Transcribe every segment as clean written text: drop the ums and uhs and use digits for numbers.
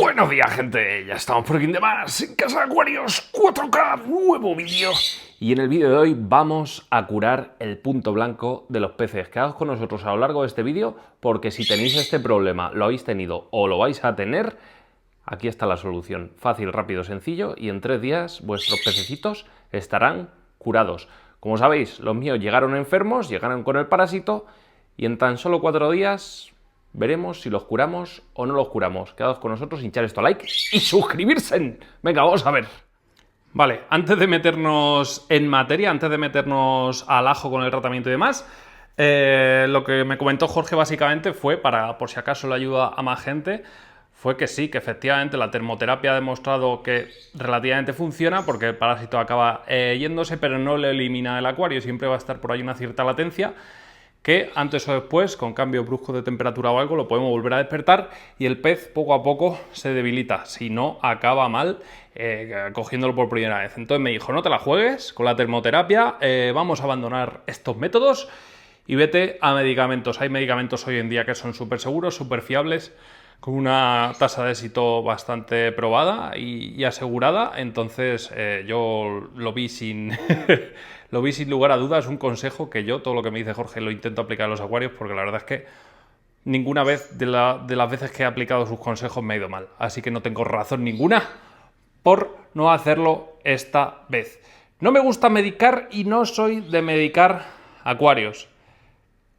Buenos días, gente, ya estamos por aquí de más en Casa de Acuarios 4K, nuevo vídeo. Y en el vídeo de hoy vamos a curar el punto blanco de los peces. Quedaos con nosotros a lo largo de este vídeo porque si tenéis este problema, lo habéis tenido o lo vais a tener, aquí está la solución. Fácil, rápido, sencillo y en 3 días vuestros pececitos estarán curados. Como sabéis, los míos llegaron enfermos, llegaron con el parásito y en tan solo 4 días... veremos si los curamos o no los curamos. Quedaos con nosotros, hinchar esto a like y suscribirse. Venga, vamos a ver. Vale, antes de meternos en materia, antes de meternos al ajo con el tratamiento y demás, lo que me comentó Jorge básicamente fue, por si acaso le ayuda a más gente, fue que sí, que efectivamente la termoterapia ha demostrado que relativamente funciona porque el parásito acaba yéndose, pero no le elimina el acuario, siempre va a estar por ahí una cierta latencia que antes o después, con cambios bruscos de temperatura o algo, lo podemos volver a despertar y el pez poco a poco se debilita, si no acaba mal cogiéndolo por primera vez. Entonces me dijo, no te la juegues con la termoterapia, vamos a abandonar estos métodos y vete a medicamentos. Hay medicamentos hoy en día que son súper seguros, súper fiables, con una tasa de éxito bastante probada y asegurada, entonces yo lo vi sin... lo vi sin lugar a dudas, un consejo que yo, todo lo que me dice Jorge, lo intento aplicar en los acuarios, porque la verdad es que ninguna vez de las veces que he aplicado sus consejos me ha ido mal, así que no tengo razón ninguna por no hacerlo esta vez. No me gusta medicar y no soy de medicar acuarios,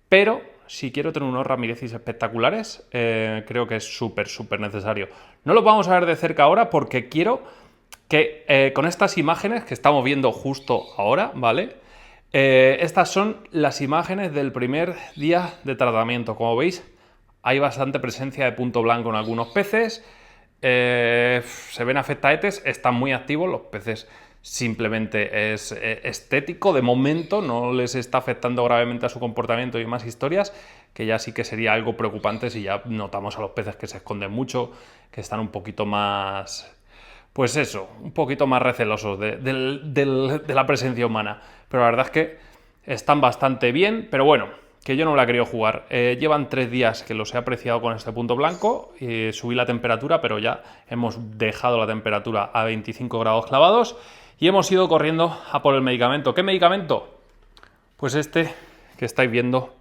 pero... si quiero tener unos Ramiresis espectaculares, creo que es súper necesario. No los vamos a ver de cerca ahora porque quiero que con estas imágenes que estamos viendo justo ahora, ¿vale? Estas son las imágenes del primer día de tratamiento. Como veis, hay bastante presencia de punto blanco en algunos peces. Se ven afectaetes, están muy activos los peces. Simplemente es estético, de momento no les está afectando gravemente a su comportamiento y más historias, que ya sí que sería algo preocupante si ya notamos a los peces que se esconden mucho, que están un poquito más, pues eso, un poquito más recelosos de la presencia humana. Pero la verdad es que están bastante bien, pero bueno, que yo no la he querido jugar. Llevan 3 días que los he apreciado con este punto blanco, subí la temperatura, pero ya hemos dejado la temperatura a 25 grados clavados y hemos ido corriendo a por el medicamento. ¿Qué medicamento? Pues este que estáis viendo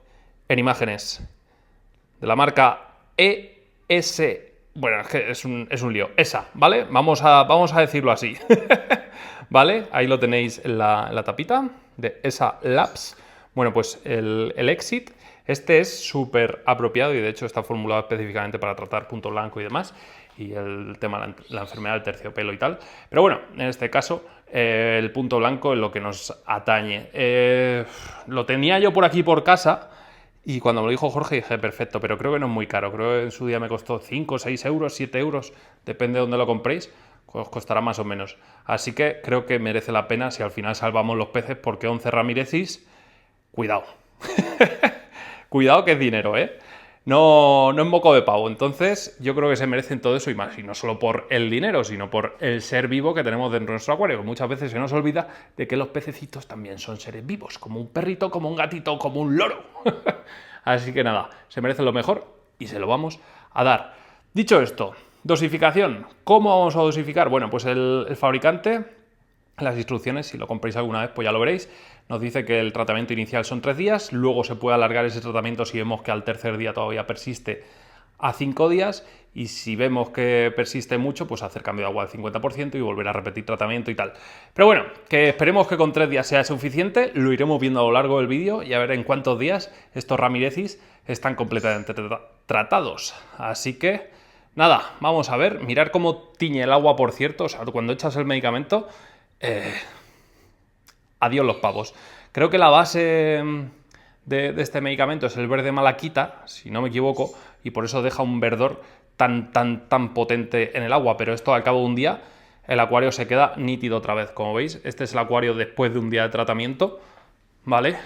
en imágenes, de la marca ES. Bueno, es que es un lío. ESA, ¿vale? Vamos a decirlo así. ¿Vale? Ahí lo tenéis en la tapita de ESA Labs. Bueno, pues el Exit, este es súper apropiado y de hecho está formulado específicamente para tratar punto blanco y demás, y el tema de la enfermedad del terciopelo y tal. Pero bueno, en este caso el punto blanco es lo que nos atañe. Lo tenía yo por aquí por casa y cuando me lo dijo Jorge dije, perfecto, pero creo que no es muy caro. Creo que en su día me costó 5, 6 euros, 7 euros, depende de dónde lo compréis. Os costará más o menos. Así que creo que merece la pena si al final salvamos los peces, porque 11 Ramiresis... cuidado. Cuidado que es dinero, ¿eh? No es moco de pavo. Entonces yo creo que se merecen todo eso y más. Y no solo por el dinero, sino por el ser vivo que tenemos dentro de nuestro acuario. Muchas veces se nos olvida de que los pececitos también son seres vivos. Como un perrito, como un gatito, como un loro. Así que nada, se merecen lo mejor y se lo vamos a dar. Dicho esto, dosificación. ¿Cómo vamos a dosificar? Bueno, pues el fabricante... las instrucciones, si lo compréis alguna vez, pues ya lo veréis. Nos dice que el tratamiento inicial son 3 días, luego se puede alargar ese tratamiento si vemos que al tercer día todavía persiste a 5 días y si vemos que persiste mucho, pues hacer cambio de agua al 50% y volver a repetir tratamiento y tal. Pero bueno, que esperemos que con 3 días sea suficiente, lo iremos viendo a lo largo del vídeo y a ver en cuántos días estos Ramiresis están completamente tratados. Así que, nada, vamos a ver, mirar cómo tiñe el agua, por cierto, o sea, cuando echas el medicamento... adiós los pavos. Creo que la base de este medicamento es el verde malaquita, si no me equivoco, y por eso deja un verdor tan potente en el agua, pero esto al cabo de un día el acuario se queda nítido otra vez. Como veis, este es el acuario después de un día de tratamiento, ¿vale?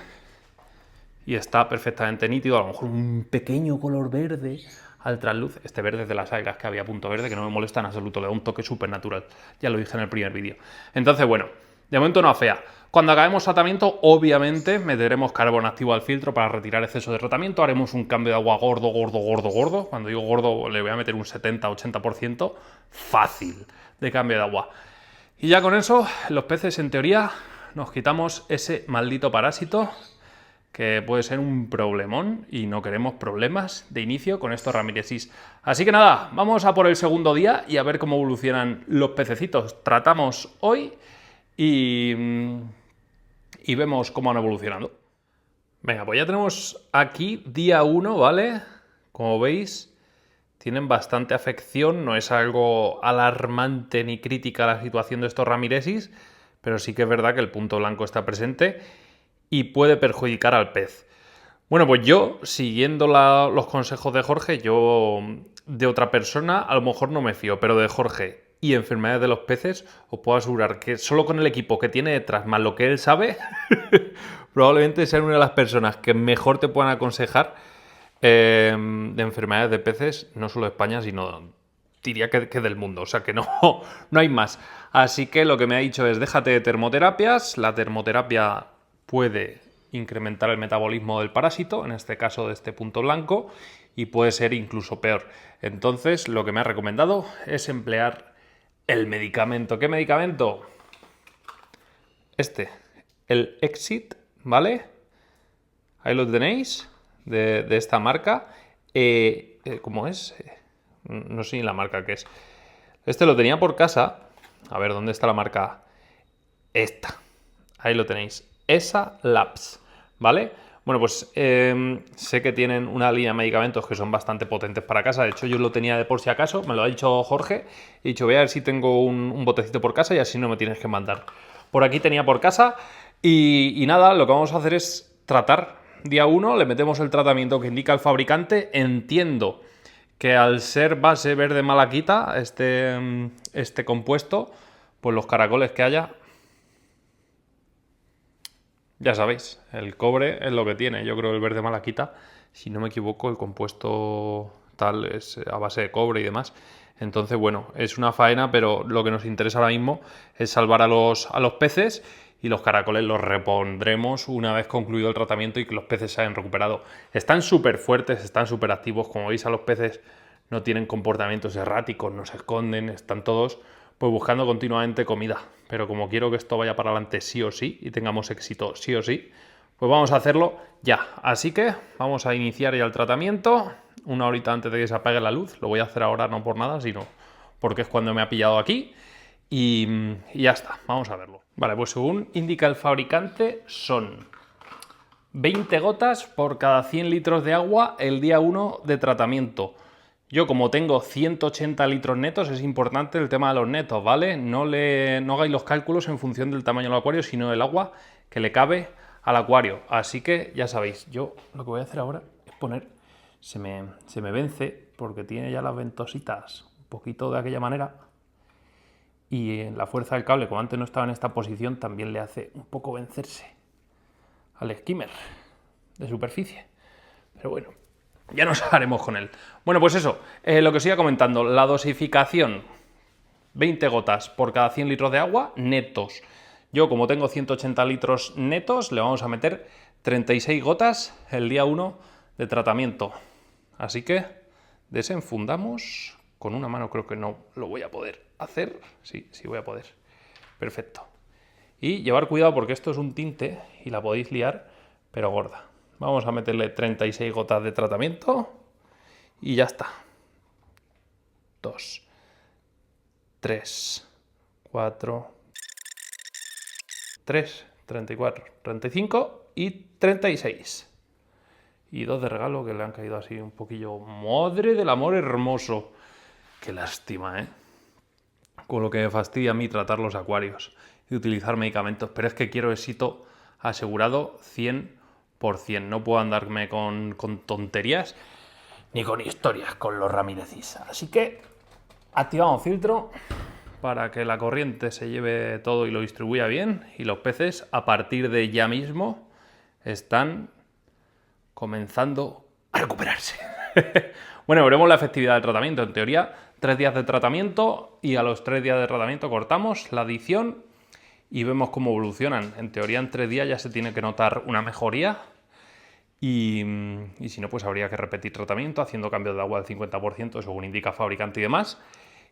Y está perfectamente nítido, a lo mejor un pequeño color verde al trasluz. Este verde es de las algas que había punto verde, que no me molesta en absoluto, le da un toque súper natural. Ya lo dije en el primer vídeo. Entonces, bueno, de momento no afea. Cuando acabemos tratamiento, obviamente meteremos carbón activo al filtro para retirar exceso de tratamiento. Haremos un cambio de agua gordo. Cuando digo gordo, le voy a meter un 70-80% fácil de cambio de agua. Y ya con eso, los peces, en teoría, nos quitamos ese maldito parásito que puede ser un problemón y no queremos problemas de inicio con estos Ramiresis. Así que nada, vamos a por el segundo día y a ver cómo evolucionan los pececitos. Tratamos hoy y vemos cómo han evolucionado. Venga, pues ya tenemos aquí día 1, ¿vale? Como veis, tienen bastante afección, no es algo alarmante ni crítica la situación de estos Ramiresis, pero sí que es verdad que el punto blanco está presente y puede perjudicar al pez. Bueno, pues yo, siguiendo los consejos de Jorge, yo de otra persona a lo mejor no me fío, pero de Jorge y enfermedades de los peces, os puedo asegurar que solo con el equipo que tiene detrás, más lo que él sabe, probablemente sea una de las personas que mejor te puedan aconsejar de enfermedades de peces, no solo de España, sino diría que del mundo, o sea que no hay más. Así que lo que me ha dicho es, déjate de termoterapias, la termoterapia puede incrementar el metabolismo del parásito, en este caso de este punto blanco, y puede ser incluso peor. Entonces, lo que me ha recomendado es emplear el medicamento. ¿Qué medicamento? El Exit, ¿vale? Ahí lo tenéis, de esta marca. ¿Cómo es? No sé ni la marca que es. Este lo tenía por casa. A ver, ¿dónde está la marca? Esta. Ahí lo tenéis. ESA Labs, ¿vale? Bueno, pues sé que tienen una línea de medicamentos que son bastante potentes para casa. De hecho, yo lo tenía de por si acaso. Me lo ha dicho Jorge. He dicho, voy a ver si tengo un botecito por casa y así no me tienes que mandar. Por aquí tenía por casa. Y nada, lo que vamos a hacer es tratar. Día 1 le metemos el tratamiento que indica el fabricante. Entiendo que al ser base verde malaquita, este compuesto, pues los caracoles que haya, ya sabéis, el cobre es lo que tiene. Yo creo que el verde malaquita, si no me equivoco, el compuesto tal es a base de cobre y demás. Entonces, bueno, es una faena, pero lo que nos interesa ahora mismo es salvar a los peces y los caracoles los repondremos una vez concluido el tratamiento y que los peces se hayan recuperado. Están súper fuertes, están súper activos. Como veis, a los peces no tienen comportamientos erráticos, no se esconden, están todos pues buscando continuamente comida. Pero como quiero que esto vaya para adelante sí o sí y tengamos éxito sí o sí, pues vamos a hacerlo ya. Así que vamos a iniciar ya el tratamiento. Una horita antes de que se apague la luz. Lo voy a hacer ahora no por nada, sino porque es cuando me ha pillado aquí. Y ya está, vamos a verlo. Vale, pues según indica el fabricante son 20 gotas por cada 100 litros de agua el día 1 de tratamiento. Yo, como tengo 180 litros netos, es importante el tema de los netos, ¿vale? No hagáis los cálculos en función del tamaño del acuario, sino del agua que le cabe al acuario. Así que ya sabéis, yo lo que voy a hacer ahora es poner... Se me vence porque tiene ya las ventositas un poquito de aquella manera. Y en la fuerza del cable, como antes no estaba en esta posición, también le hace un poco vencerse al skimmer de superficie. Pero bueno, ya nos haremos con él. Bueno, pues eso, lo que os iba comentando, la dosificación, 20 gotas por cada 100 litros de agua netos. Yo, como tengo 180 litros netos, le vamos a meter 36 gotas el día 1 de tratamiento. Así que desenfundamos. Con una mano creo que no lo voy a poder hacer. Sí voy a poder. Perfecto. Y llevar cuidado porque esto es un tinte y la podéis liar, pero gorda. Vamos a meterle 36 gotas de tratamiento y ya está. 2, 3, 4, 3, 34, 35 y 36. Y 2 de regalo que le han caído así un poquillo. ¡Madre del amor hermoso! Qué lástima, ¿eh? Con lo que me fastidia a mí tratar los acuarios y utilizar medicamentos. Pero es que quiero éxito asegurado 100%. No puedo andarme con tonterías ni con historias con los Ramiresis. Así que activamos filtro para que la corriente se lleve todo y lo distribuya bien. Y los peces, a partir de ya mismo, están comenzando a recuperarse. Bueno, veremos la efectividad del tratamiento. En teoría, 3 días de tratamiento y a los 3 días de tratamiento cortamos la adición y vemos cómo evolucionan. En teoría en 3 días ya se tiene que notar una mejoría y si no, pues habría que repetir tratamiento haciendo cambios de agua del 50% según indica fabricante y demás,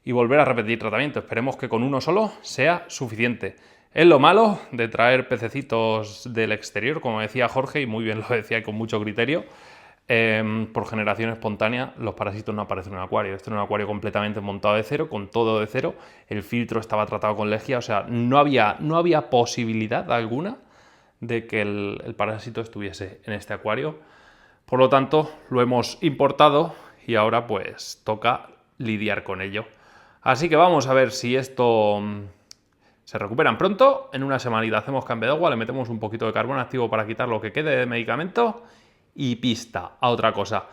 y volver a repetir tratamiento. Esperemos que con uno solo sea suficiente. Es lo malo de traer pececitos del exterior, como decía Jorge, y muy bien lo decía y con mucho criterio. Por generación espontánea, los parásitos no aparecen en un acuario. Este es un acuario completamente montado de cero, con todo de cero. El filtro estaba tratado con lejía, o sea, no había posibilidad alguna de que el parásito estuviese en este acuario. Por lo tanto, lo hemos importado y ahora pues toca lidiar con ello. Así que vamos a ver si esto se recuperan pronto. En una semanita hacemos cambio de agua, le metemos un poquito de carbón activo para quitar lo que quede de medicamento y pista a otra cosa.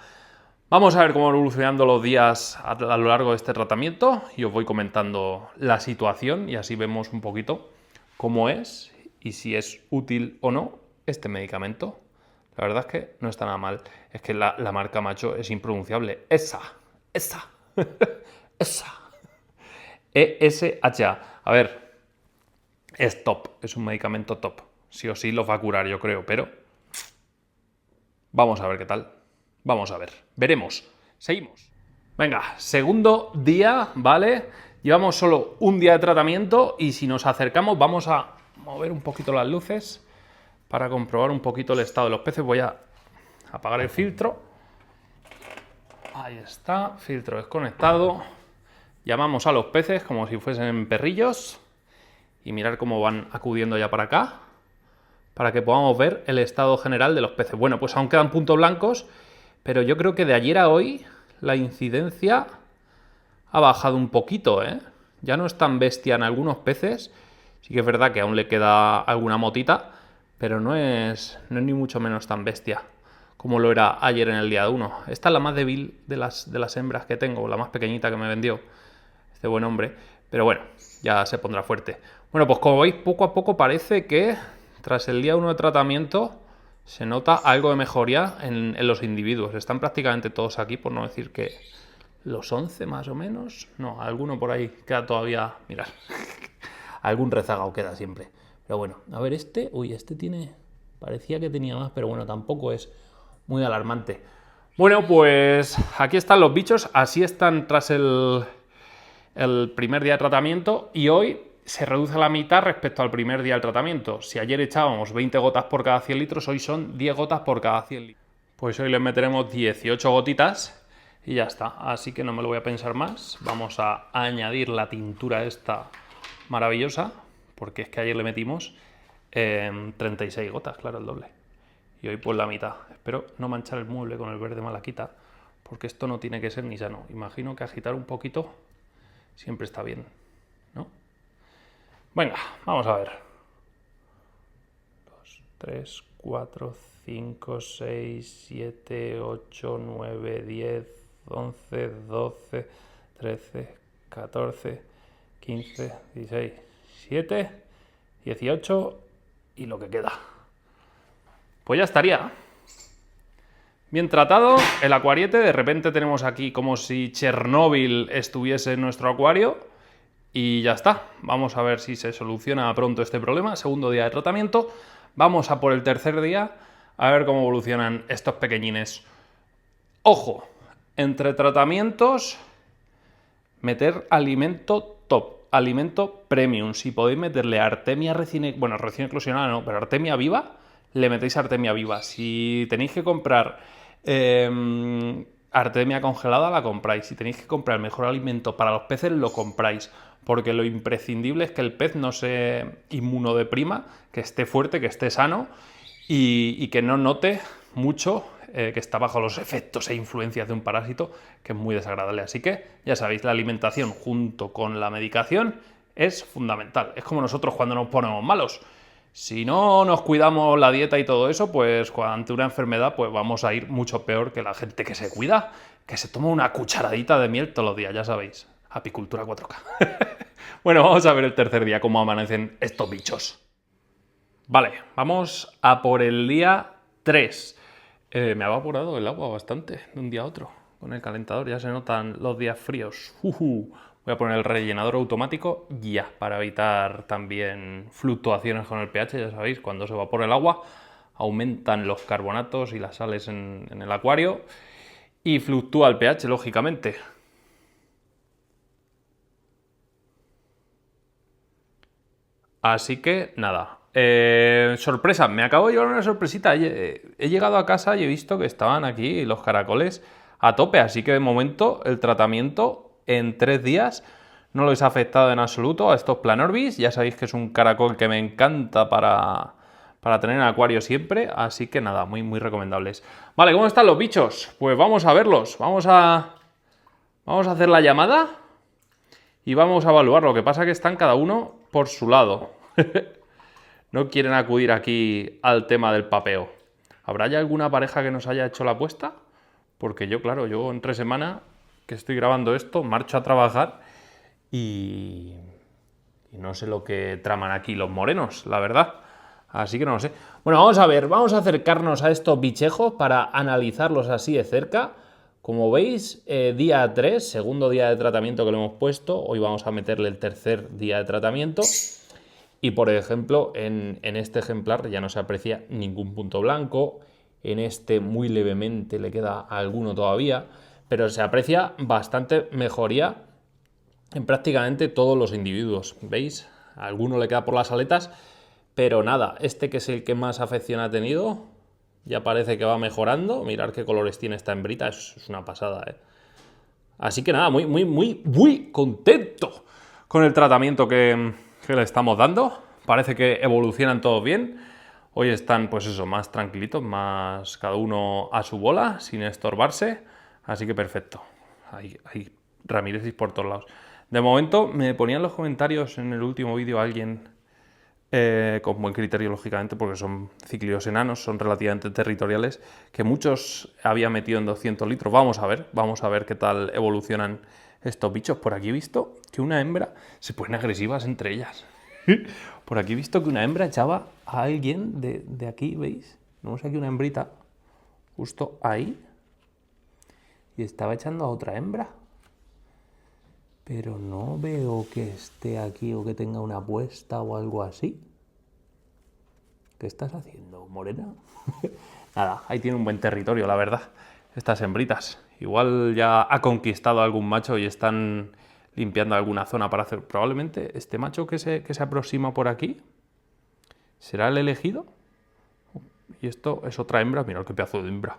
Vamos a ver cómo van evolucionando los días a lo largo de este tratamiento y os voy comentando la situación y así vemos un poquito cómo es y si es útil o no este medicamento. La verdad es que no está nada mal. Es que la marca, macho, es impronunciable. Esa. Esa. ESHA. A ver, es top. Es un medicamento top. Sí o sí los va a curar, yo creo, pero vamos a ver qué tal. Vamos a ver. Veremos. Seguimos. Venga, segundo día, ¿vale? Llevamos solo un día de tratamiento y si nos acercamos vamos a mover un poquito las luces para comprobar un poquito el estado de los peces. Voy a apagar el filtro. Ahí está, filtro desconectado. Llamamos a los peces como si fuesen perrillos y mirar cómo van acudiendo ya para acá para que podamos ver el estado general de los peces. Bueno, pues aún quedan puntos blancos, pero yo creo que de ayer a hoy la incidencia ha bajado un poquito, ¿eh? Ya no es tan bestia en algunos peces. Sí que es verdad que aún le queda alguna motita, pero no es ni mucho menos tan bestia como lo era ayer en el día 1. Esta es la más débil de las hembras que tengo, la más pequeñita que me vendió este buen hombre. Pero bueno, ya se pondrá fuerte. Bueno, pues como veis, poco a poco parece que tras el día 1 de tratamiento se nota algo de mejoría en los individuos. Están prácticamente todos aquí, por no decir que los 11 más o menos. No, alguno por ahí queda todavía. Mirad, algún rezagado queda siempre. Pero bueno, a ver este. Uy, este tiene. Parecía que tenía más, pero bueno, tampoco es muy alarmante. Bueno, pues aquí están los bichos. Así están tras el primer día de tratamiento y hoy se reduce a la mitad respecto al primer día del tratamiento. Si ayer echábamos 20 gotas por cada 100 litros, hoy son 10 gotas por cada 100 litros. Pues hoy les meteremos 18 gotitas y ya está. Así que no me lo voy a pensar más. Vamos a añadir la tintura esta maravillosa, porque es que ayer le metimos 36 gotas, claro, el doble. Y hoy pues la mitad. Espero no manchar el mueble con el verde malaquita, porque esto no tiene que ser ni sano. Imagino que agitar un poquito siempre está bien, ¿no? Venga, vamos a ver. 2, 3, 4, 5, 6, 7, 8, 9, 10, 11, 12, 13, 14, 15, 16, 17, 18 y lo que queda. Pues ya estaría. Bien tratado el acuariete. De repente tenemos aquí como si Chernóbil estuviese en nuestro acuario. Y ya está. Vamos a ver si se soluciona pronto este problema. Segundo día de tratamiento. Vamos a por el tercer día a ver cómo evolucionan estos pequeñines. Ojo, entre tratamientos, meter alimento top, alimento premium. Si podéis meterle artemia recién eclosionada no, pero artemia viva, le metéis artemia viva. Si tenéis que comprar artemia congelada, la compráis. Si tenéis que comprar el mejor alimento para los peces, lo compráis. Porque lo imprescindible es que el pez no se inmunodeprima, que esté fuerte, que esté sano y que no note mucho que está bajo los efectos e influencias de un parásito, que es muy desagradable. Así que, ya sabéis, la alimentación junto con la medicación es fundamental. Es como nosotros cuando nos ponemos malos. Si no nos cuidamos la dieta y todo eso, pues ante una enfermedad pues vamos a ir mucho peor que la gente que se cuida, que se toma una cucharadita de miel todos los días, ya sabéis. Apicultura 4K. Bueno, vamos a ver el tercer día cómo amanecen estos bichos. Vale, vamos a por el día 3. Me ha evaporado el agua bastante de un día a otro. con el calentador, ya se notan los días fríos. Voy a poner el rellenador automático ya, para evitar también fluctuaciones con el pH, ya sabéis, cuando se evapora el agua aumentan los carbonatos y las sales en el acuario y fluctúa el pH, lógicamente. Así que, nada. Sorpresa, me acabo de llevar una sorpresita. He llegado a casa y he visto que estaban aquí los caracoles a tope. Así que, de momento, el tratamiento en 3 días no les ha afectado en absoluto a estos Planorbis. Ya sabéis que es un caracol que me encanta para tener en acuario siempre. Así que, nada, muy, muy recomendables. Vale, ¿cómo están los bichos? Pues vamos a verlos. Vamos a hacer la llamada y vamos a evaluar. Lo que pasa es que están cada uno por su lado. No quieren acudir aquí al tema del papeo. ¿Habrá ya alguna pareja que nos haya hecho la apuesta? Porque yo, claro, yo entre semana que estoy grabando esto, marcho a trabajar y no sé lo que traman aquí los morenos, la verdad. Así que no lo sé. Bueno, vamos a ver, vamos a acercarnos a estos bichejos para analizarlos así de cerca. Como veis, día 3, segundo día de tratamiento que le hemos puesto. Hoy vamos a meterle el tercer día de tratamiento. Y por ejemplo, en este ejemplar ya no se aprecia ningún punto blanco. En este muy levemente le queda alguno todavía. Pero se aprecia bastante mejoría en prácticamente todos los individuos. ¿Veis? A alguno le queda por las aletas. Pero nada, este que es el que más afección ha tenido, ya parece que va mejorando. Mirad qué colores tiene esta hembrita, es una pasada, ¿eh? Así que nada, muy contento con el tratamiento que le estamos dando. Parece que evolucionan todos bien. Hoy están, pues eso, más tranquilitos, más cada uno a su bola, sin estorbarse. Así que perfecto. Hay Ramírez por todos lados. De momento, me ponía en los comentarios en el último vídeo alguien, con buen criterio, lógicamente, porque son cíclidos enanos, son relativamente territoriales, que muchos había metido en 200 litros. Vamos a ver qué tal evolucionan estos bichos. Por aquí he visto que una hembra se ponen agresivas entre ellas. Por aquí he visto que una hembra echaba a alguien de aquí, ¿veis? Tenemos aquí una hembrita justo ahí y estaba echando a otra hembra. Pero no veo que esté aquí o que tenga una apuesta o algo así. ¿Qué estás haciendo, morena? Nada, ahí tiene un buen territorio, la verdad, estas hembritas. Igual ya ha conquistado algún macho y están limpiando alguna zona para hacer... Probablemente este macho que se aproxima por aquí, ¿será el elegido? Y esto es otra hembra. Mirad qué pedazo de hembra.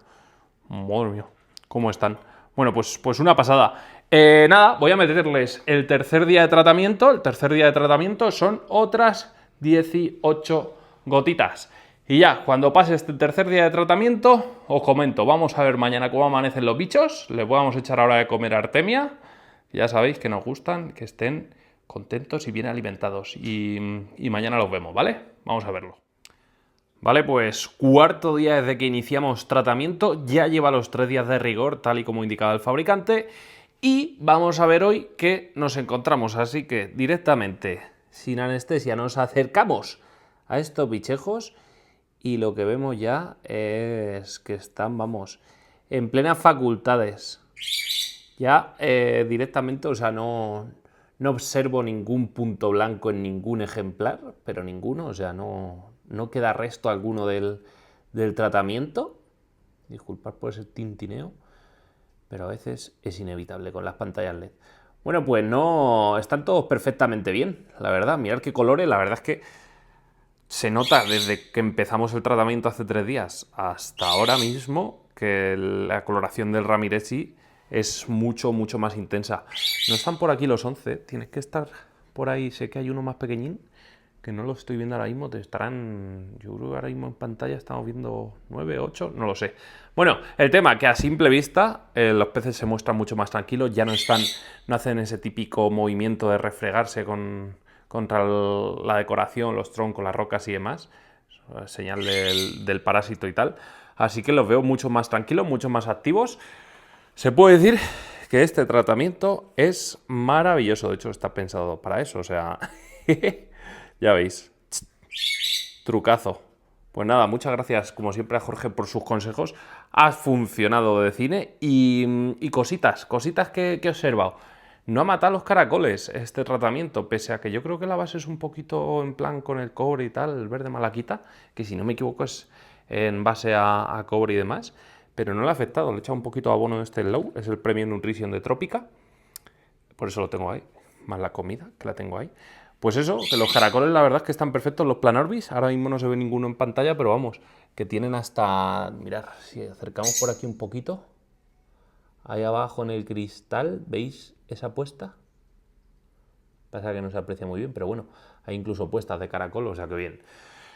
Madre mía, ¿cómo están? Bueno, pues una pasada. Nada, voy a meterles el tercer día de tratamiento. El tercer día de tratamiento son otras 18 gotitas. Y ya, cuando pase este tercer día de tratamiento, os comento. Vamos a ver mañana cómo amanecen los bichos. Les vamos a echar ahora de comer artemia. Ya sabéis que nos gustan, que estén contentos y bien alimentados. Y mañana los vemos, ¿vale? Vamos a verlo. Vale, pues cuarto día desde que iniciamos tratamiento, ya lleva los 3 días de rigor, tal y como indicaba el fabricante, y vamos a ver hoy qué nos encontramos, así que directamente, sin anestesia, nos acercamos a estos bichejos y lo que vemos ya es que están, vamos, en plenas facultades. Ya directamente, o sea, no observo ningún punto blanco en ningún ejemplar, pero ninguno, o sea, no queda resto alguno del tratamiento. Disculpad por ese tintineo, pero a veces es inevitable con las pantallas LED. Bueno, pues no, están todos perfectamente bien, la verdad. Mirad qué colores, la verdad es que se nota desde que empezamos el tratamiento hace 3 días hasta ahora mismo que la coloración del Ramirezi es mucho más intensa. No están por aquí los 11, tienes que estar por ahí. Sé que hay uno más pequeñín, que no lo estoy viendo ahora mismo, te estarán, yo creo que ahora mismo en pantalla estamos viendo 9, 8, no lo sé. Bueno, el tema que a simple vista los peces se muestran mucho más tranquilos, ya no hacen ese típico movimiento de refregarse contra la decoración, los troncos, las rocas y demás, señal del parásito y tal. Así que los veo mucho más tranquilos, mucho más activos. Se puede decir que este tratamiento es maravilloso, de hecho está pensado para eso, o sea... Ya veis, trucazo. Pues nada, muchas gracias como siempre a Jorge por sus consejos. ha funcionado de cine y cositas que he observado. No ha matado los caracoles este tratamiento, pese a que yo creo que la base es un poquito en plan con el cobre y tal, el verde malaquita, que si no me equivoco es en base a cobre y demás, pero no le ha afectado. Le he echado un poquito de abono de este Low, es el Premium Nutrition de Trópica, por eso lo tengo ahí, más la comida que la tengo ahí. Pues eso, que los caracoles la verdad es que están perfectos, los Planorbis, ahora mismo no se ve ninguno en pantalla, pero vamos, que tienen hasta, mirad, si acercamos por aquí un poquito, ahí abajo en el cristal, ¿veis esa puesta? Pasa que no se aprecia muy bien, pero bueno, hay incluso puestas de caracol, o sea que bien.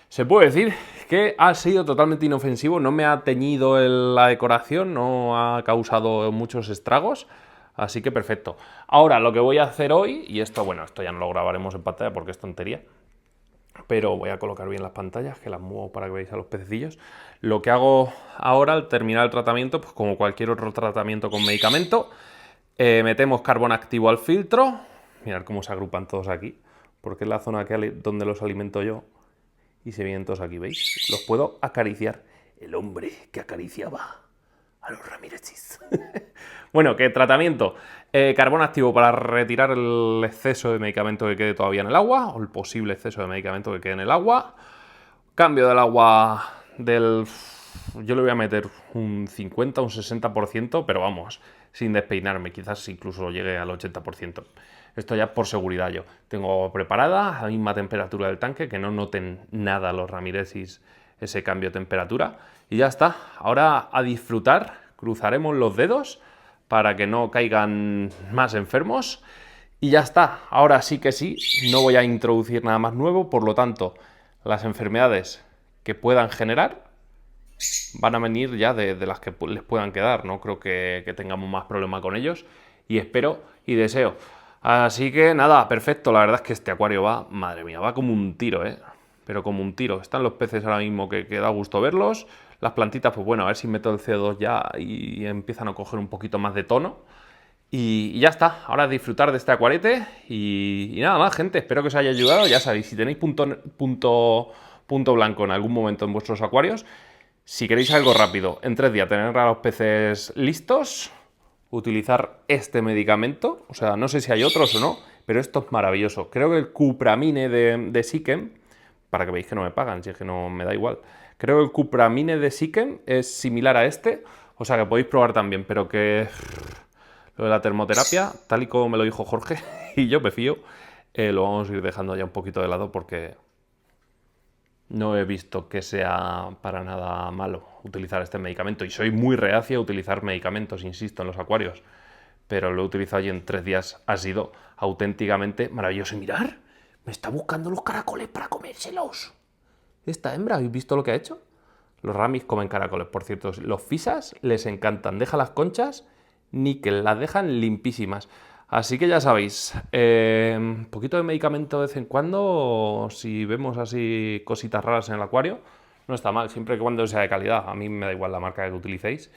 Se puede decir que ha sido totalmente inofensivo, no me ha teñido la decoración, no ha causado muchos estragos, así que perfecto. Ahora, lo que voy a hacer hoy, y esto, bueno, esto ya no lo grabaremos en pantalla porque es tontería, pero voy a colocar bien las pantallas, que las muevo para que veáis a los pececillos. Lo que hago ahora al terminar el tratamiento, pues como cualquier otro tratamiento con medicamento, metemos carbón activo al filtro. Mirad cómo se agrupan todos aquí, porque es la zona donde los alimento yo. Y se vienen todos aquí, ¿veis? Los puedo acariciar. El hombre que acariciaba a los Ramírezis. Bueno, ¿qué tratamiento? Carbón activo para retirar el exceso de medicamento que quede todavía en el agua, o el posible exceso de medicamento que quede en el agua. Cambio del agua del... Yo le voy a meter un 50, un 60%, pero vamos, sin despeinarme, quizás incluso llegue al 80%. Esto ya por seguridad yo. Tengo preparada a la misma temperatura del tanque, que no noten nada los Ramírezis ese cambio de temperatura. Y ya está. Ahora a disfrutar, cruzaremos los dedos para que no caigan más enfermos. Y ya está. Ahora sí que sí, no voy a introducir nada más nuevo, por lo tanto, las enfermedades que puedan generar van a venir ya de las que les puedan quedar. No creo que tengamos más problema con ellos. Y espero y deseo. Así que nada, perfecto. La verdad es que este acuario va, madre mía, va como un tiro, ¿eh? Pero como un tiro. Están los peces ahora mismo que da gusto verlos. Las plantitas, pues bueno, a ver si meto el CO2 ya y empiezan a coger un poquito más de tono. Y ya está. Ahora disfrutar de este acuarete. Y nada más, gente. Espero que os haya ayudado. Ya sabéis, si tenéis punto blanco en algún momento en vuestros acuarios, si queréis algo rápido, en 3 días tener a los peces listos, utilizar este medicamento. O sea, no sé si hay otros o no, pero esto es maravilloso. Creo que el Cupramine de Sikem, para que veáis que no me pagan, si es que no me da igual. Creo que el Cupramine de Sikem es similar a este, o sea que podéis probar también, pero que lo de la termoterapia, tal y como me lo dijo Jorge, y yo me fío, lo vamos a ir dejando ya un poquito de lado porque no he visto que sea para nada malo utilizar este medicamento. Y soy muy reacio a utilizar medicamentos, insisto, en los acuarios. Pero lo he utilizado y en 3 días ha sido auténticamente maravilloso. Y mirar, me está buscando los caracoles para comérselos. Esta hembra, ¿habéis visto lo que ha hecho? Los ramis comen caracoles, por cierto. Los fisas les encantan. Deja las conchas níquel, las dejan limpísimas. Así que ya sabéis, un poquito de medicamento de vez en cuando, si vemos así cositas raras en el acuario, no está mal, siempre que cuando sea de calidad. A mí me da igual la marca que utilicéis.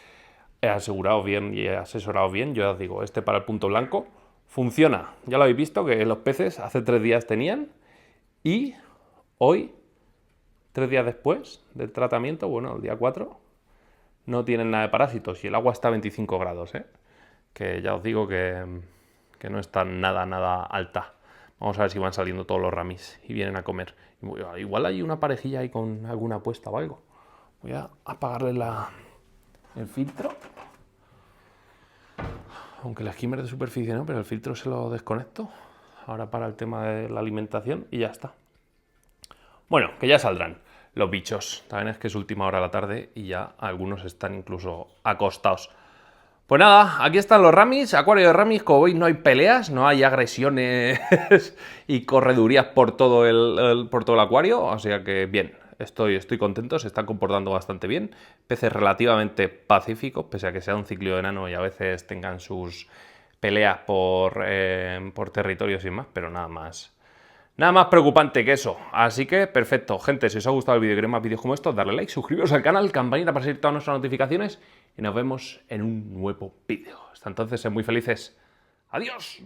He asegurado bien y he asesorado bien. Yo ya os digo, este para el punto blanco funciona. Ya lo habéis visto que los peces hace 3 días tenían y hoy, 3 días después del tratamiento, bueno, el día 4, no tienen nada de parásitos y el agua está a 25 grados, ¿eh? Que ya os digo que no está nada alta. Vamos a ver si van saliendo todos los ramis y vienen a comer. Igual hay una parejilla ahí con alguna apuesta o algo. Voy a apagarle el filtro. Aunque el skimmer de superficie no, pero el filtro se lo desconecto. Ahora para el tema de la alimentación y ya está. Bueno, que ya saldrán los bichos. También es que es última hora de la tarde y ya algunos están incluso acostados. Pues nada, aquí están los ramis, acuario de ramis. Como veis no hay peleas, no hay agresiones y corredurías por todo el acuario, o sea que bien, estoy contento, se están comportando bastante bien. Peces relativamente pacíficos, pese a que sea un ciclo enano y a veces tengan sus peleas por territorios y más, pero nada más preocupante que eso. Así que, perfecto. Gente, si os ha gustado el vídeo y queréis más vídeos como estos, darle like, suscribiros al canal, campanita para seguir todas nuestras notificaciones y nos vemos en un nuevo vídeo. Hasta entonces, sed muy felices. ¡Adiós!